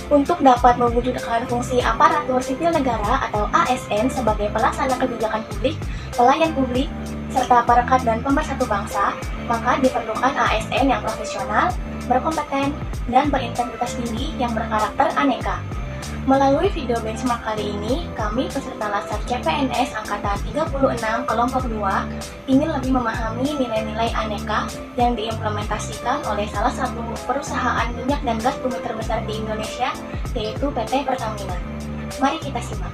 Untuk dapat mewujudkan fungsi aparatur sipil negara atau ASN sebagai pelaksana kebijakan publik, pelayan publik, serta perekat dan pemersatu bangsa, maka diperlukan ASN yang profesional, berkompeten, dan berintegritas tinggi yang berkarakter aneka. Melalui video benchmark kali ini, kami peserta Latsar CPNS Angkatan 36 Kelompok 2 ingin lebih memahami nilai-nilai aneka yang diimplementasikan oleh salah satu perusahaan minyak dan gas bumi terbesar di Indonesia, yaitu PT Pertamina. Mari kita simak.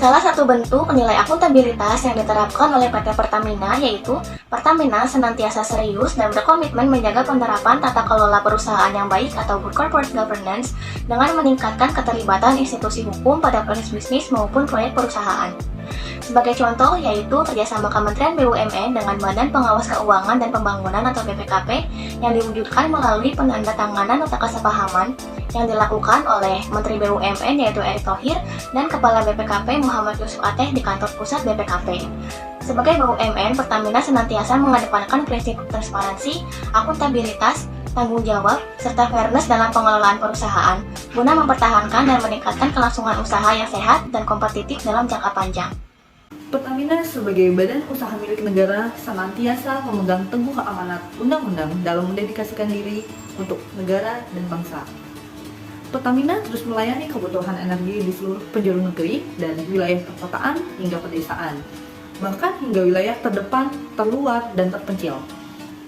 Salah satu bentuk nilai akuntabilitas yang diterapkan oleh PT Pertamina yaitu Pertamina senantiasa serius dan berkomitmen menjaga penerapan tata kelola perusahaan yang baik atau good corporate governance dengan meningkatkan keterlibatan institusi hukum pada proses bisnis maupun proyek perusahaan. Sebagai contoh yaitu kerjasama Kementerian BUMN dengan Badan Pengawas Keuangan dan Pembangunan atau BPKP yang diwujudkan melalui penandatanganan nota kesepahaman yang dilakukan oleh Menteri BUMN yaitu Erick Thohir dan Kepala BPKP Muhammad Yusuf Ateh di kantor pusat BPKP. Sebagai BUMN, Pertamina senantiasa mengedepankan prinsip transparansi, akuntabilitas, tanggung jawab, serta fairness dalam pengelolaan perusahaan guna mempertahankan dan meningkatkan kelangsungan usaha yang sehat dan kompetitif dalam jangka panjang. Pertamina sebagai badan usaha milik negara senantiasa memegang teguh amanat undang-undang dalam mendedikasikan diri untuk negara dan bangsa. Pertamina terus melayani kebutuhan energi di seluruh penjuru negeri dan wilayah perkotaan hingga pedesaan, bahkan hingga wilayah terdepan, terluar, dan terpencil.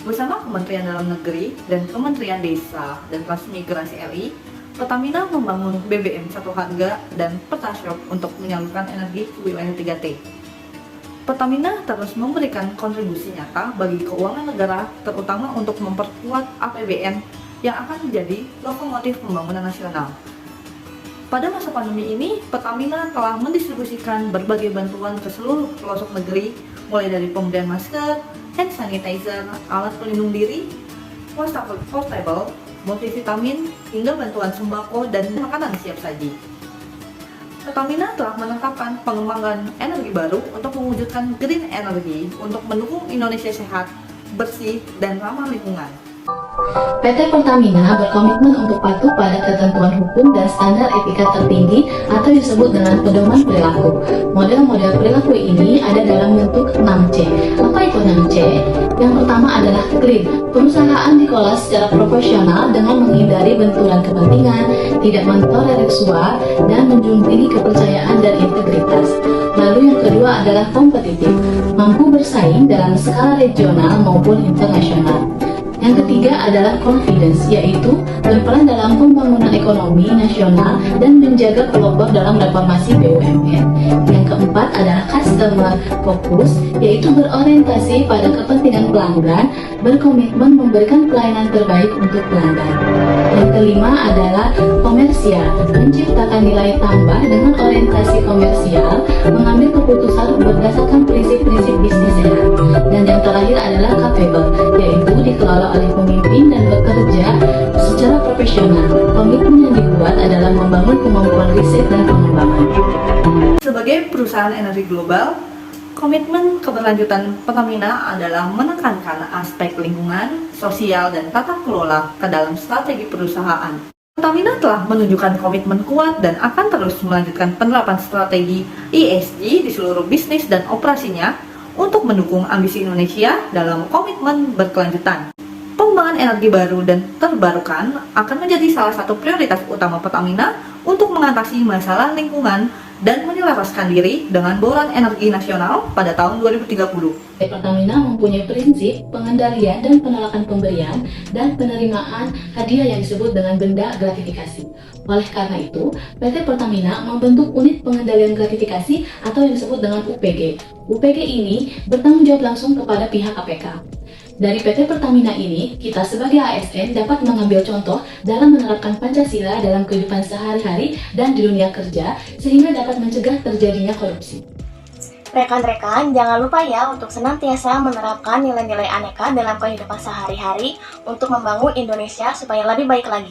Bersama Kementerian Dalam Negeri dan Kementerian Desa dan Transmigrasi RI, Pertamina membangun BBM Satu Harga dan Pertashop untuk menyalurkan energi ke wilayah 3T. Pertamina terus memberikan kontribusi nyata bagi keuangan negara, terutama untuk memperkuat APBN yang akan menjadi lokomotif pembangunan nasional. Pada masa pandemi ini, Pertamina telah mendistribusikan berbagai bantuan ke seluruh pelosok negeri, mulai dari pemberian masker, hand sanitizer, alat pelindung diri, wastafel portable, multivitamin, hingga bantuan sembako dan makanan siap saji. Pertamina telah menetapkan pengembangan energi baru untuk mewujudkan green energy untuk mendukung Indonesia sehat, bersih, dan ramah lingkungan. PT Pertamina berkomitmen untuk patuh pada ketentuan hukum dan standar etika tertinggi atau disebut dengan pedoman perilaku. Model-model perilaku ini ada dalam bentuk 6C. Apa itu 6C? Yang pertama adalah clean. Perusahaan dikelola secara profesional dengan menghindari benturan kepentingan, tidak mentolerir suap, dan menjunjung tinggi kepercayaan dan integritas. Lalu yang kedua adalah kompetitif, mampu bersaing dalam skala regional maupun internasional. Yang ketiga adalah confidence, yaitu berperan dalam pembangunan ekonomi nasional dan menjaga pelopor dalam reformasi BUMN. Yang keempat adalah customer focus, yaitu berorientasi pada kepentingan pelanggan, berkomitmen memberikan pelayanan terbaik untuk pelanggan. Yang kelima adalah komersial, menciptakan nilai tambah dengan orientasi komersial, mengambil keputusan berdasarkan prinsip-prinsip bisnis sehat. Dan yang terakhir adalah capable, yaitu dikelola oleh pemimpin dan bekerja secara profesional. Komitmen yang dibuat adalah membangun kemampuan riset dan pengembangan. Sebagai perusahaan energi global, komitmen keberlanjutan Pertamina adalah menekankan aspek lingkungan, sosial, dan tata kelola ke dalam strategi perusahaan. Pertamina telah menunjukkan komitmen kuat dan akan terus melanjutkan penerapan strategi ESG di seluruh bisnis dan operasinya untuk mendukung ambisi Indonesia dalam komitmen berkelanjutan. Pengembangan energi baru dan terbarukan akan menjadi salah satu prioritas utama Pertamina untuk mengatasi masalah lingkungan dan menyelaraskan diri dengan bauran energi nasional pada tahun 2030. Pertamina mempunyai prinsip pengendalian dan penolakan pemberian dan penerimaan hadiah yang disebut dengan benda gratifikasi. Oleh karena itu, PT Pertamina membentuk unit pengendalian gratifikasi atau yang disebut dengan UPG. UPG ini bertanggung jawab langsung kepada pihak KPK. Dari PT Pertamina ini, kita sebagai ASN dapat mengambil contoh dalam menerapkan Pancasila dalam kehidupan sehari-hari dan di dunia kerja, sehingga dapat mencegah terjadinya korupsi. Rekan-rekan, jangan lupa ya untuk senantiasa menerapkan nilai-nilai aneka dalam kehidupan sehari-hari untuk membangun Indonesia supaya lebih baik lagi.